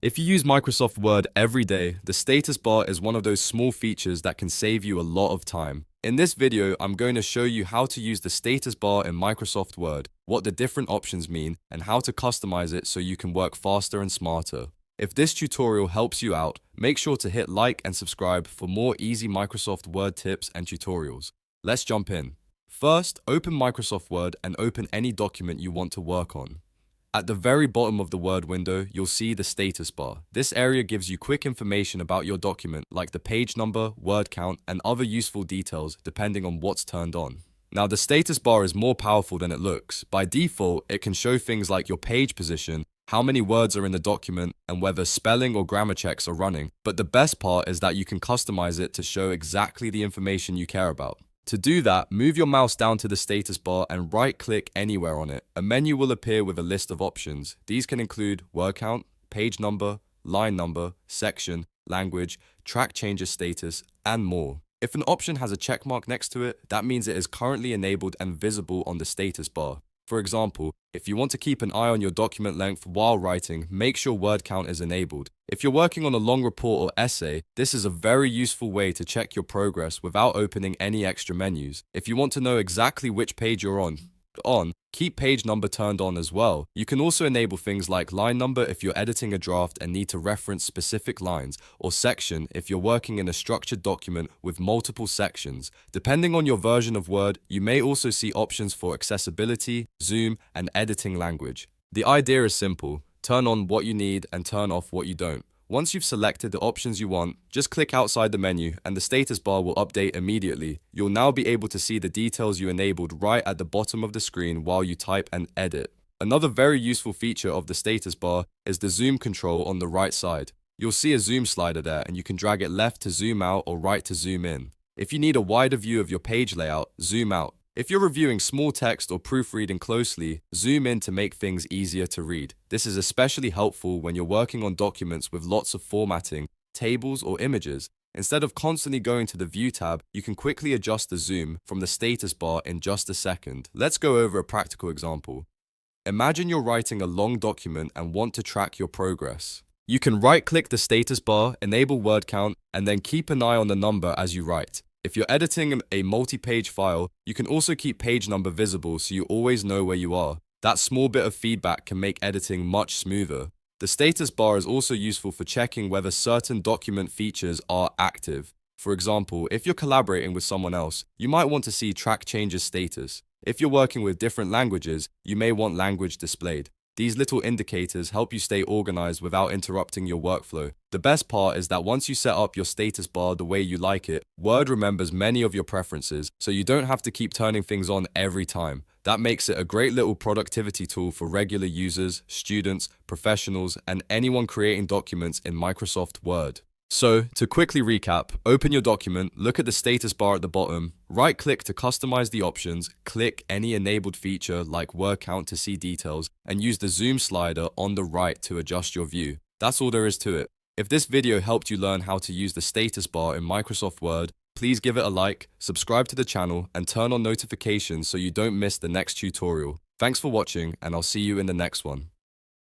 If you use Microsoft Word every day, the status bar is one of those small features that can save you a lot of time. In this video, I'm going to show you how to use the status bar in Microsoft Word, what the different options mean, and how to customize it so you can work faster and smarter. If this tutorial helps you out, make sure to hit like and subscribe for more easy Microsoft Word tips and tutorials. Let's jump in. First, open Microsoft Word and open any document you want to work on. At the very bottom of the Word window, you'll see the status bar. This area gives you quick information about your document, like the page number, word count, and other useful details depending on what's turned on. Now, the status bar is more powerful than it looks. By default, it can show things like your page position, how many words are in the document, and whether spelling or grammar checks are running. But the best part is that you can customize it to show exactly the information you care about. To do that, move your mouse down to the status bar and right-click anywhere on it. A menu will appear with a list of options. These can include word count, page number, line number, section, language, track changes status, and more. If an option has a check mark next to it, that means it is currently enabled and visible on the status bar. For example, if you want to keep an eye on your document length while writing, make sure word count is enabled. If you're working on a long report or essay, this is a very useful way to check your progress without opening any extra menus. If you want to know exactly which page you're on, keep page number turned on as well. You can also enable things like line number if you're editing a draft and need to reference specific lines, or section if you're working in a structured document with multiple sections. Depending on your version of Word, you may also see options for accessibility, zoom, and editing language. The idea is simple. Turn on what you need and turn off what you don't. Once you've selected the options you want, just click outside the menu and the status bar will update immediately. You'll now be able to see the details you enabled right at the bottom of the screen while you type and edit. Another very useful feature of the status bar is the zoom control on the right side. You'll see a zoom slider there and you can drag it left to zoom out or right to zoom in. If you need a wider view of your page layout, zoom out. If you're reviewing small text or proofreading closely, zoom in to make things easier to read. This is especially helpful when you're working on documents with lots of formatting, tables, or images. Instead of constantly going to the View tab, you can quickly adjust the zoom from the status bar in just a second. Let's go over a practical example. Imagine you're writing a long document and want to track your progress. You can right-click the status bar, enable word count, and then keep an eye on the number as you write. If you're editing a multi-page file, you can also keep page number visible so you always know where you are. That small bit of feedback can make editing much smoother. The status bar is also useful for checking whether certain document features are active. For example, if you're collaborating with someone else, you might want to see track changes status. If you're working with different languages, you may want language displayed. These little indicators help you stay organized without interrupting your workflow. The best part is that once you set up your status bar the way you like it, Word remembers many of your preferences, so you don't have to keep turning things on every time. That makes it a great little productivity tool for regular users, students, professionals, and anyone creating documents in Microsoft Word. So, to quickly recap, open your document, look at the status bar at the bottom, right-click to customize the options, click any enabled feature like word count to see details, and use the zoom slider on the right to adjust your view. That's all there is to it. If this video helped you learn how to use the status bar in Microsoft Word, please give it a like, subscribe to the channel, and turn on notifications so you don't miss the next tutorial. Thanks for watching, and I'll see you in the next one.